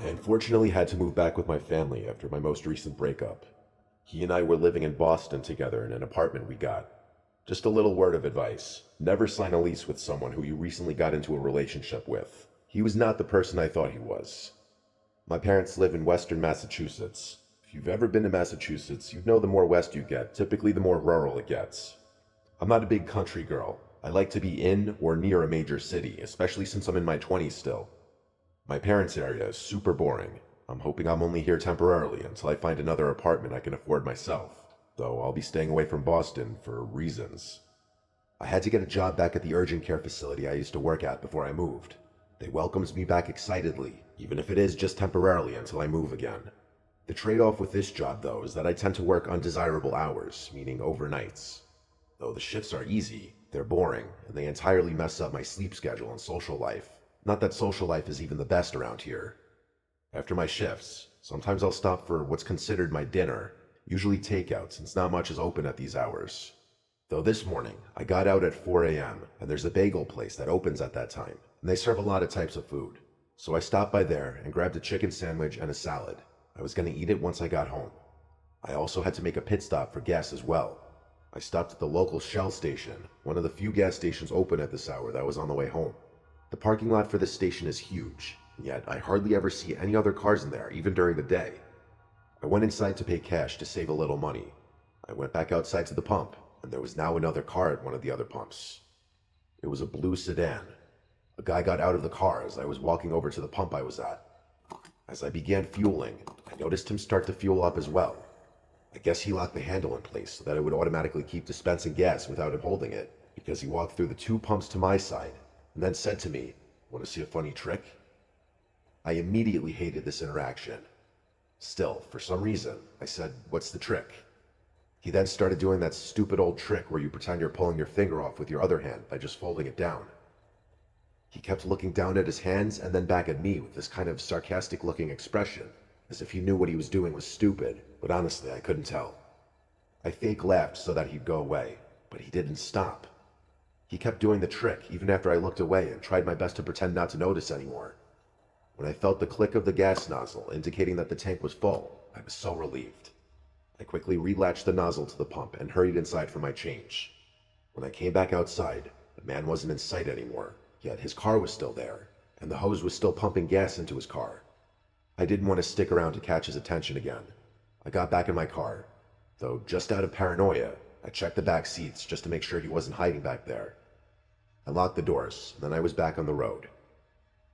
I unfortunately had to move back with my family after my most recent breakup. He and I were living in Boston together in an apartment we got. Just a little word of advice: never sign a lease with someone who you recently got into a relationship with. He was not the person I thought he was. My parents live in western Massachusetts. If you've ever been to Massachusetts, you know the more west you get, typically the more rural it gets. I'm not a big country girl. I like to be in or near a major city, especially since I'm in my 20s still. My parents' area is super boring. I'm hoping I'm only here temporarily until I find another apartment I can afford myself, though I'll be staying away from Boston for reasons. I had to get a job back at the urgent care facility I used to work at before I moved. They welcomed me back excitedly, even if it is just temporarily until I move again. The trade-off with this job, though, is that I tend to work undesirable hours, meaning overnights. Though the shifts are easy, they're boring, and they entirely mess up my sleep schedule and social life. Not that social life is even the best around here. After my shifts, sometimes I'll stop for what's considered my dinner, usually takeout since not much is open at these hours. Though this morning, I got out at 4 a.m., and there's a bagel place that opens at that time, and they serve a lot of types of food. So I stopped by there and grabbed a chicken sandwich and a salad. I was going to eat it once I got home. I also had to make a pit stop for gas as well. I stopped at the local Shell station, one of the few gas stations open at this hour that was on the way home. The parking lot for this station is huge, yet I hardly ever see any other cars in there, even during the day. I went inside to pay cash to save a little money. I went back outside to the pump, and there was now another car at one of the other pumps. It was a blue sedan. A guy got out of the car as I was walking over to the pump I was at. As I began fueling, I noticed him start to fuel up as well. I guess he locked the handle in place so that it would automatically keep dispensing gas without him holding it, because he walked through the two pumps to my side, and then said to me, "Want to see a funny trick?" I immediately hated this interaction. Still, for some reason, I said, "What's the trick?" He then started doing that stupid old trick where you pretend you're pulling your finger off with your other hand by just folding it down. He kept looking down at his hands and then back at me with this kind of sarcastic looking expression, as if he knew what he was doing was stupid, but honestly I couldn't tell. I fake laughed so that he'd go away, but he didn't stop. He kept doing the trick even after I looked away and tried my best to pretend not to notice anymore. When I felt the click of the gas nozzle indicating that the tank was full, I was so relieved. I quickly relatched the nozzle to the pump and hurried inside for my change. When I came back outside, the man wasn't in sight anymore, yet his car was still there, and the hose was still pumping gas into his car. I didn't want to stick around to catch his attention again. I got back in my car, though just out of paranoia, I checked the back seats just to make sure he wasn't hiding back there. I locked the doors, and then I was back on the road.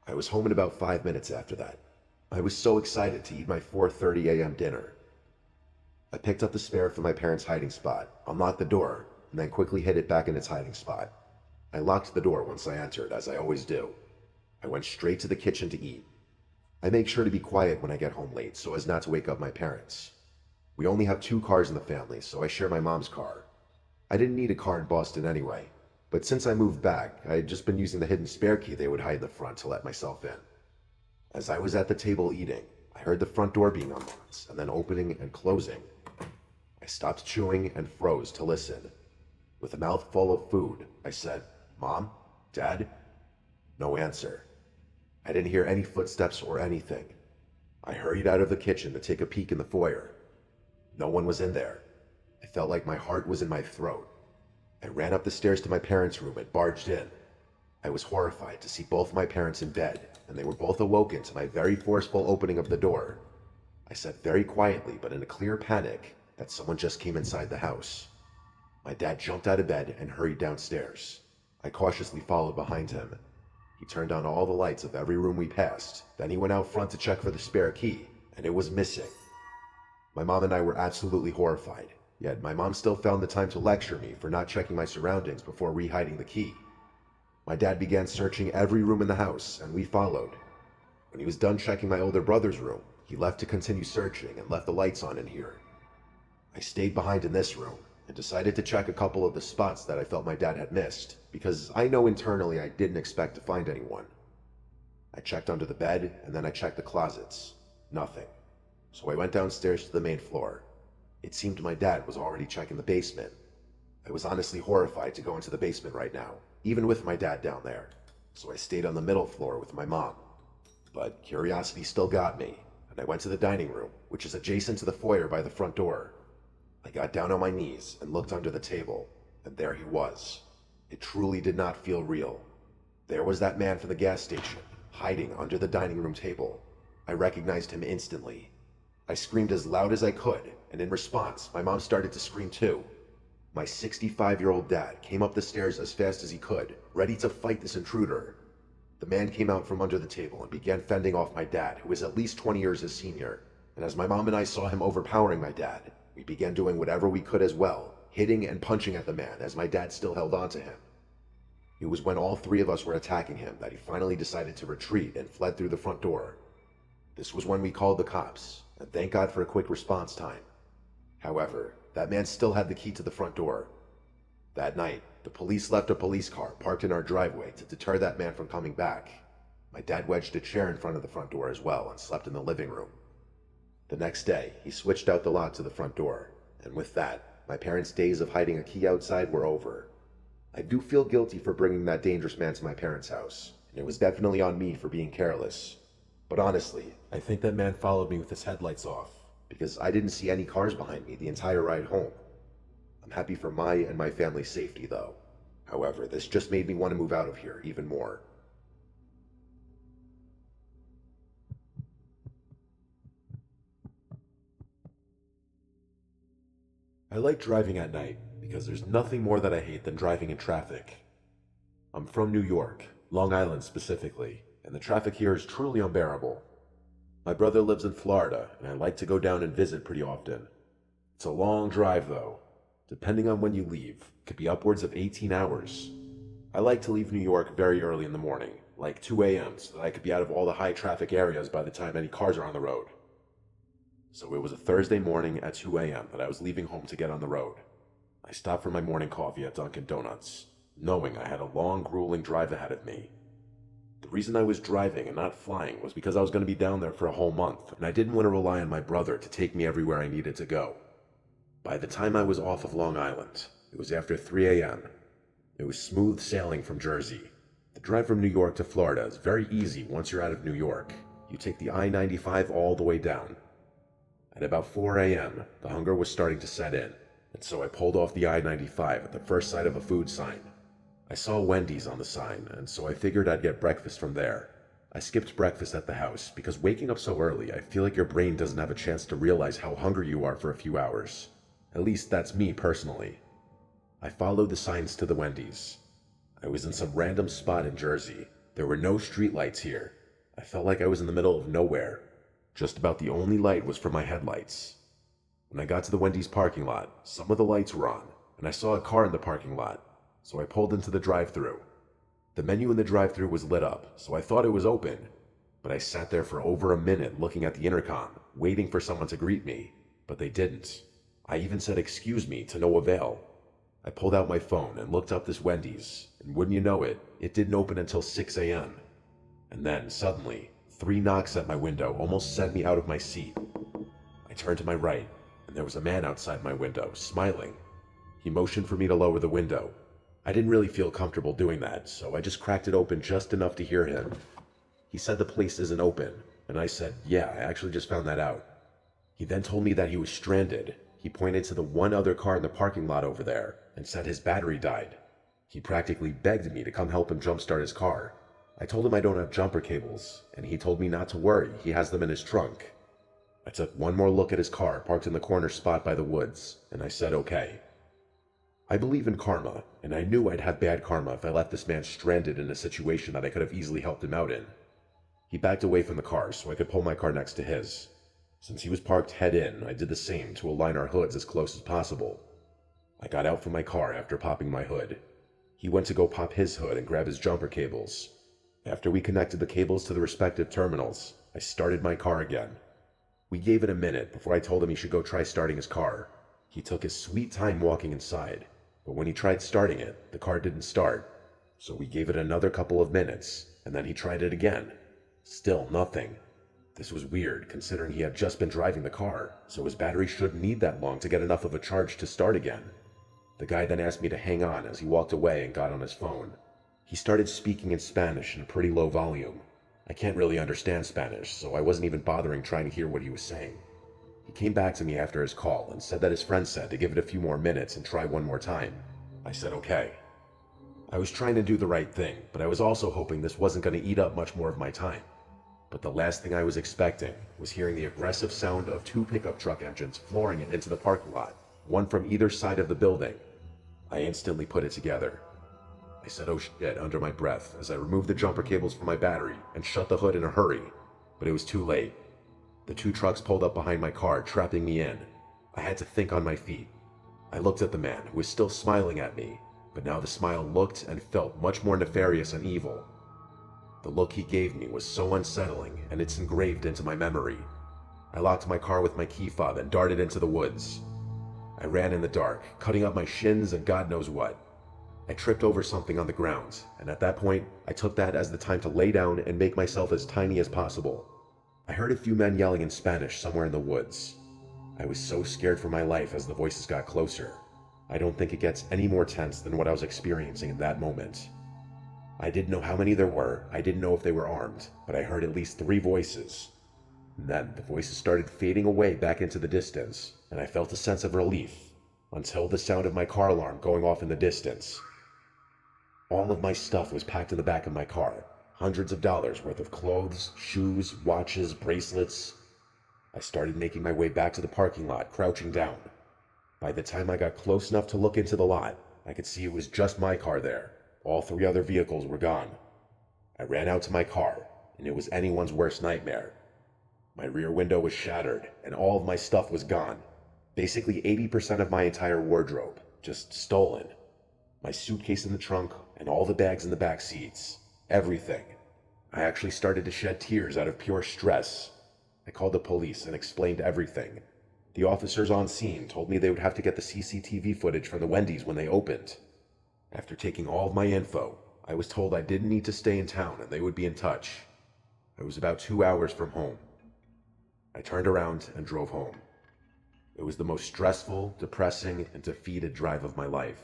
I was home in about 5 minutes after that. I was so excited to eat my 4:30 a.m. dinner. I picked up the spare from my parents' hiding spot, unlocked the door, and then quickly hid it back in its hiding spot. I locked the door once I entered, as I always do. I went straight to the kitchen to eat. I make sure to be quiet when I get home late so as not to wake up my parents. We only have 2 cars in the family, so I share my mom's car. I didn't need a car in Boston anyway, but since I moved back, I had just been using the hidden spare key they would hide in the front to let myself in. As I was at the table eating, I heard the front door being unlocked and then opening and closing. I stopped chewing and froze to listen. With a mouth full of food, I said, "Mom? Dad?" No answer. I didn't hear any footsteps or anything. I hurried out of the kitchen to take a peek in the foyer. No one was in there. I felt like my heart was in my throat. I ran up the stairs to my parents' room and barged in. I was horrified to see both my parents in bed, and they were both awoken to my very forceful opening of the door. I said very quietly, but in a clear panic, that someone just came inside the house. My dad jumped out of bed and hurried downstairs. I cautiously followed behind him. He turned on all the lights of every room we passed, then he went out front to check for the spare key, and it was missing. My mom and I were absolutely horrified, yet my mom still found the time to lecture me for not checking my surroundings before re-hiding the key. My dad began searching every room in the house, and we followed. When he was done checking my older brother's room, he left to continue searching and left the lights on in here. I stayed behind in this room, and decided to check a couple of the spots that I felt my dad had missed, because I know internally I didn't expect to find anyone. I checked under the bed, and then I checked the closets. Nothing. So I went downstairs to the main floor. It seemed my dad was already checking the basement. I was honestly horrified to go into the basement right now, even with my dad down there, so I stayed on the middle floor with my mom. but curiosity still got me, and I went to the dining room, which is adjacent to the foyer by the front door. I got down on my knees and looked under the table, and there he was. It truly did not feel real. There was that man from the gas station, hiding under the dining room table. I recognized him instantly. I screamed as loud as I could, and in response, my mom started to scream too. My 65-year-old dad came up the stairs as fast as he could, ready to fight this intruder. The man came out from under the table and began fending off my dad, who was at least 20 years his senior. And as my mom and I saw him overpowering my dad, we began doing whatever we could as well, hitting and punching at the man as my dad still held on to him. It was when all three of us were attacking him that he finally decided to retreat and fled through the front door. This was when we called the cops, and thank God for a quick response time. However, that man still had the key to the front door. That night, the police left a police car parked in our driveway to deter that man from coming back. My dad wedged a chair in front of the front door as well and slept in the living room. The next day, he switched out the lock to the front door, and with that, my parents' days of hiding a key outside were over. I do feel guilty for bringing that dangerous man to my parents' house, and it was definitely on me for being careless. But honestly, I think that man followed me with his headlights off, because I didn't see any cars behind me the entire ride home. I'm happy for my and my family's safety though. However, this just made me want to move out of here even more. I like driving at night because there's nothing more that I hate than driving in traffic. I'm from New York, Long Island specifically, and the traffic here is truly unbearable. My brother lives in Florida, and I like to go down and visit pretty often. It's a long drive though. Depending on when you leave, it could be upwards of 18 hours. I like to leave New York very early in the morning, like 2 a.m., so that I could be out of all the high traffic areas by the time any cars are on the road. So it was a Thursday morning at 2 a.m. that I was leaving home to get on the road. I stopped for my morning coffee at Dunkin' Donuts, knowing I had a long, grueling drive ahead of me. The reason I was driving and not flying was because I was going to be down there for a whole month, and I didn't want to rely on my brother to take me everywhere I needed to go. By the time I was off of Long Island, it was after 3 a.m. It was smooth sailing from Jersey. The drive from New York to Florida is very easy once you're out of New York. You take the I-95 all the way down. At about 4 a.m., the hunger was starting to set in, and so I pulled off the I-95 at the first sight of a food sign. I saw Wendy's on the sign, and so I figured I'd get breakfast from there. I skipped breakfast at the house because waking up so early, I feel like your brain doesn't have a chance to realize how hungry you are for a few hours. At least that's me personally. I followed the signs to the Wendy's. I was in some random spot in Jersey. There were no streetlights here. I felt like I was in the middle of nowhere. Just about the only light was from my headlights. When I got to the Wendy's parking lot, some of the lights were on, and I saw a car in the parking lot, so I pulled into the drive-thru. The menu in the drive-thru was lit up, so I thought it was open, but I sat there for over a minute looking at the intercom, waiting for someone to greet me, but they didn't. I even said excuse me to no avail. I pulled out my phone and looked up this Wendy's, and wouldn't you know it, it didn't open until 6 a.m. And then, suddenly, 3 knocks at my window almost sent me out of my seat. I turned to my right, and there was a man outside my window, smiling. He motioned for me to lower the window. I didn't really feel comfortable doing that, so I just cracked it open just enough to hear him. He said the place isn't open, and I said, yeah, I actually just found that out. He then told me that he was stranded. He pointed to the one other car in the parking lot over there, and said his battery died. He practically begged me to come help him jumpstart his car. I told him I don't have jumper cables, and he told me not to worry, he has them in his trunk. I took one more look at his car parked in the corner spot by the woods, and I said okay. I believe in karma, and I knew I'd have bad karma if I left this man stranded in a situation that I could have easily helped him out in. He backed away from the car so I could pull my car next to his. Since he was parked head in, I did the same to align our hoods as close as possible. I got out from my car after popping my hood. He went to go pop his hood and grab his jumper cables. After we connected the cables to the respective terminals, I started my car again. We gave it a minute before I told him he should go try starting his car. He took his sweet time walking inside, but when he tried starting it, the car didn't start. So we gave it another couple of minutes, and then he tried it again. Still nothing. This was weird, considering he had just been driving the car, so his battery shouldn't need that long to get enough of a charge to start again. The guy then asked me to hang on as he walked away and got on his phone. He started speaking in Spanish in a pretty low volume. I can't really understand Spanish, so I wasn't even bothering trying to hear what he was saying. He came back to me after his call and said that his friend said to give it a few more minutes and try one more time. I said okay. I was trying to do the right thing, but I was also hoping this wasn't going to eat up much more of my time. But the last thing I was expecting was hearing the aggressive sound of two pickup truck engines flooring it into the parking lot, one from either side of the building. I instantly put it together. I said oh shit under my breath as I removed the jumper cables from my battery and shut the hood in a hurry, but it was too late. The two trucks pulled up behind my car, trapping me in. I had to think on my feet. I looked at the man, who was still smiling at me, but now the smile looked and felt much more nefarious and evil. The look he gave me was so unsettling, and it's engraved into my memory. I locked my car with my key fob and darted into the woods. I ran in the dark, cutting up my shins and God knows what. I tripped over something on the ground, and at that point, I took that as the time to lay down and make myself as tiny as possible. I heard a few men yelling in Spanish somewhere in the woods. I was so scared for my life as the voices got closer. I don't think it gets any more tense than what I was experiencing in that moment. I didn't know how many there were, I didn't know if they were armed, but I heard at least 3 voices. And then the voices started fading away back into the distance, and I felt a sense of relief, until the sound of my car alarm going off in the distance. All of my stuff was packed in the back of my car, hundreds of dollars worth of clothes, shoes, watches, bracelets. I started making my way back to the parking lot, crouching down. By the time I got close enough to look into the lot, I could see it was just my car there. All 3 other vehicles were gone. I ran out to my car, and it was anyone's worst nightmare. My rear window was shattered, and all of my stuff was gone. Basically 80% of my entire wardrobe, just stolen. My suitcase in the trunk, and all the bags in the back seats. Everything. I actually started to shed tears out of pure stress. I called the police and explained everything. The officers on scene told me they would have to get the CCTV footage from the Wendy's when they opened. After taking all of my info, I was told I didn't need to stay in town and they would be in touch. I was about 2 hours from home. I turned around and drove home. It was the most stressful, depressing, and defeated drive of my life.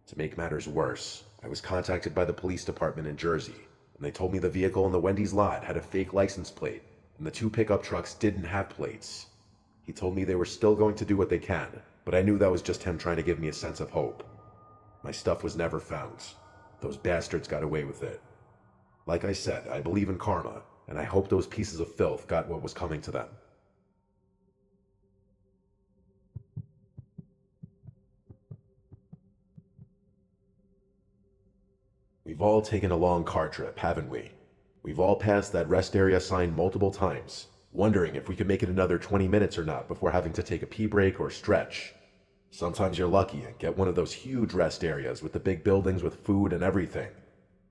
To make matters worse, I was contacted by the police department in Jersey, and they told me the vehicle in the Wendy's lot had a fake license plate, and the 2 pickup trucks didn't have plates. He told me they were still going to do what they can, but I knew that was just him trying to give me a sense of hope. My stuff was never found. Those bastards got away with it. Like I said, I believe in karma, and I hope those pieces of filth got what was coming to them. We've all taken a long car trip, haven't we? We've all passed that rest area sign multiple times, wondering if we could make it another 20 minutes or not before having to take a pee break or stretch. Sometimes you're lucky and get one of those huge rest areas with the big buildings with food and everything.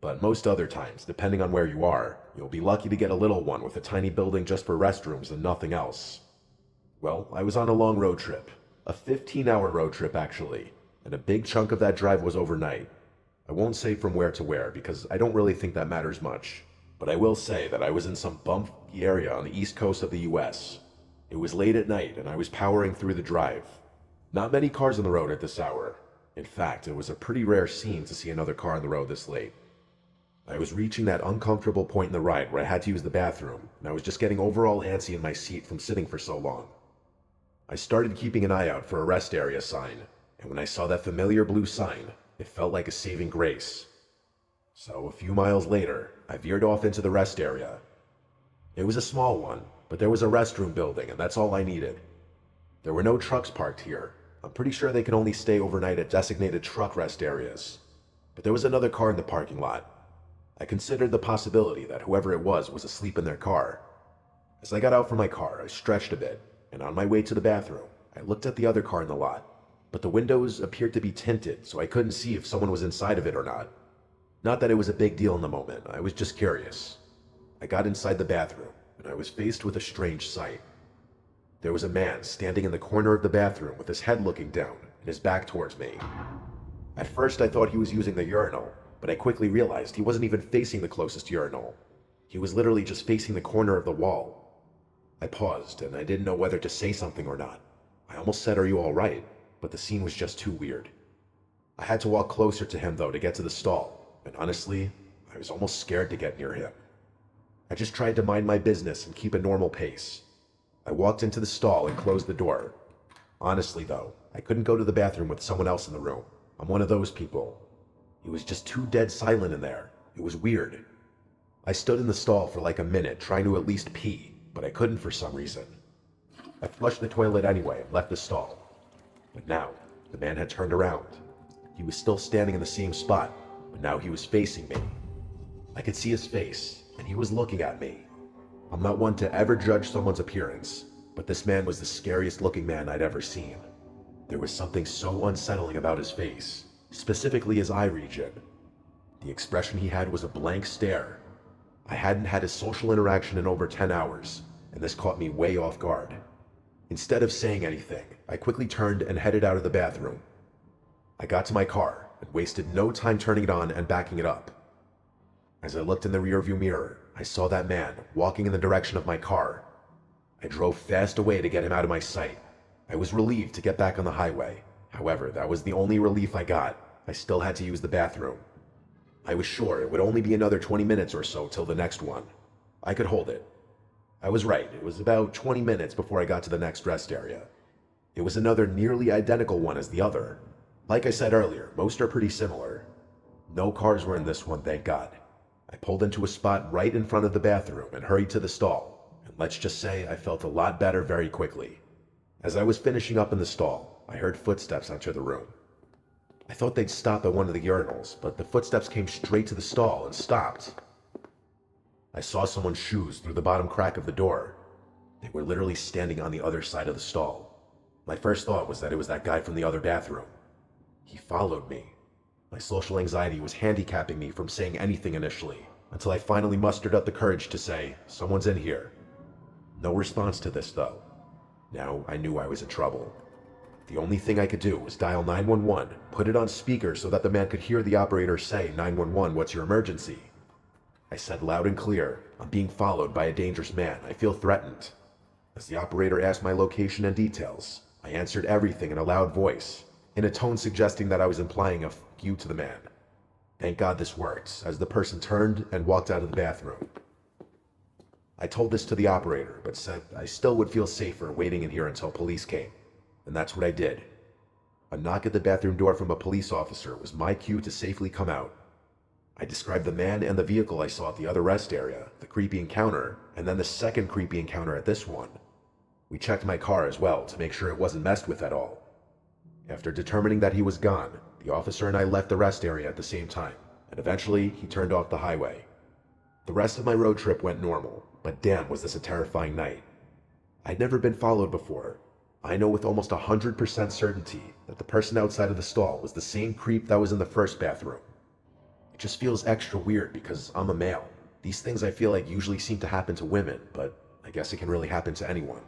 But most other times, depending on where you are, you'll be lucky to get a little one with a tiny building just for restrooms and nothing else. Well, I was on a long road trip. A 15-hour road trip, actually, and a big chunk of that drive was overnight. I won't say from where to where because I don't really think that matters much, but I will say that I was in some bumpy area on the east coast of the US. It was late at night and I was powering through the drive. Not many cars on the road at this hour. In fact, it was a pretty rare scene to see another car on the road this late. I was reaching that uncomfortable point in the ride where I had to use the bathroom, and I was just getting overall antsy in my seat from sitting for so long. I started keeping an eye out for a rest area sign, and when I saw that familiar blue sign, it felt like a saving grace. So a few miles later, I veered off into the rest area. It was a small one, but there was a restroom building, and that's all I needed. There were no trucks parked here. I'm pretty sure they can only stay overnight at designated truck rest areas. But there was another car in the parking lot. I considered the possibility that whoever it was asleep in their car. As I got out from my car, I stretched a bit, and on my way to the bathroom, I looked at the other car in the lot. But the windows appeared to be tinted, so I couldn't see if someone was inside of it or not. Not that it was a big deal in the moment, I was just curious. I got inside the bathroom, and I was faced with a strange sight. There was a man standing in the corner of the bathroom with his head looking down and his back towards me. At first I thought he was using the urinal, but I quickly realized he wasn't even facing the closest urinal. He was literally just facing the corner of the wall. I paused, and I didn't know whether to say something or not. I almost said, "Are you all right?" But the scene was just too weird. I had to walk closer to him though to get to the stall, and honestly, I was almost scared to get near him. I just tried to mind my business and keep a normal pace. I walked into the stall and closed the door. Honestly though, I couldn't go to the bathroom with someone else in the room. I'm one of those people. It was just too dead silent in there. It was weird. I stood in the stall for like a minute trying to at least pee, but I couldn't for some reason. I flushed the toilet anyway and left the stall. But now, the man had turned around. He was still standing in the same spot, but now he was facing me. I could see his face, and he was looking at me. I'm not one to ever judge someone's appearance, but this man was the scariest looking man I'd ever seen. There was something so unsettling about his face, specifically his eye region. The expression he had was a blank stare. I hadn't had a social interaction in over 10 hours, and this caught me way off guard. Instead of saying anything, I quickly turned and headed out of the bathroom. I got to my car and wasted no time turning it on and backing it up. As I looked in the rearview mirror, I saw that man walking in the direction of my car. I drove fast away to get him out of my sight. I was relieved to get back on the highway. However, that was the only relief I got. I still had to use the bathroom. I was sure it would only be another 20 minutes or so till the next one. I could hold it. I was right, it was about 20 minutes before I got to the next rest area. It was another nearly identical one as the other. Like I said earlier, most are pretty similar. No cars were in this one, thank God. I pulled into a spot right in front of the bathroom and hurried to the stall, and let's just say I felt a lot better very quickly. As I was finishing up in the stall, I heard footsteps enter the room. I thought they'd stop at one of the urinals, but the footsteps came straight to the stall and stopped. I saw someone's shoes through the bottom crack of the door. They were literally standing on the other side of the stall. My first thought was that it was that guy from the other bathroom. He followed me. My social anxiety was handicapping me from saying anything initially, until I finally mustered up the courage to say, "Someone's in here." No response to this though. Now I knew I was in trouble. The only thing I could do was dial 911, put it on speaker so that the man could hear the operator say, "911, what's your emergency?" I said loud and clear, "I'm being followed by a dangerous man. I feel threatened." As the operator asked my location and details, I answered everything in a loud voice, in a tone suggesting that I was implying a "f you" to the man. Thank God this worked, as the person turned and walked out of the bathroom. I told this to the operator, but said I still would feel safer waiting in here until police came, and that's what I did. A knock at the bathroom door from a police officer was my cue to safely come out. I described the man and the vehicle I saw at the other rest area, the creepy encounter, and then the second creepy encounter at this one. We checked my car as well to make sure it wasn't messed with at all. After determining that he was gone, the officer and I left the rest area at the same time, and eventually he turned off the highway. The rest of my road trip went normal, but damn was this a terrifying night. I'd never been followed before. I know with almost 100% certainty that the person outside of the stall was the same creep that was in the first bathroom. It just feels extra weird because I'm a male. These things I feel like usually seem to happen to women, but I guess it can really happen to anyone.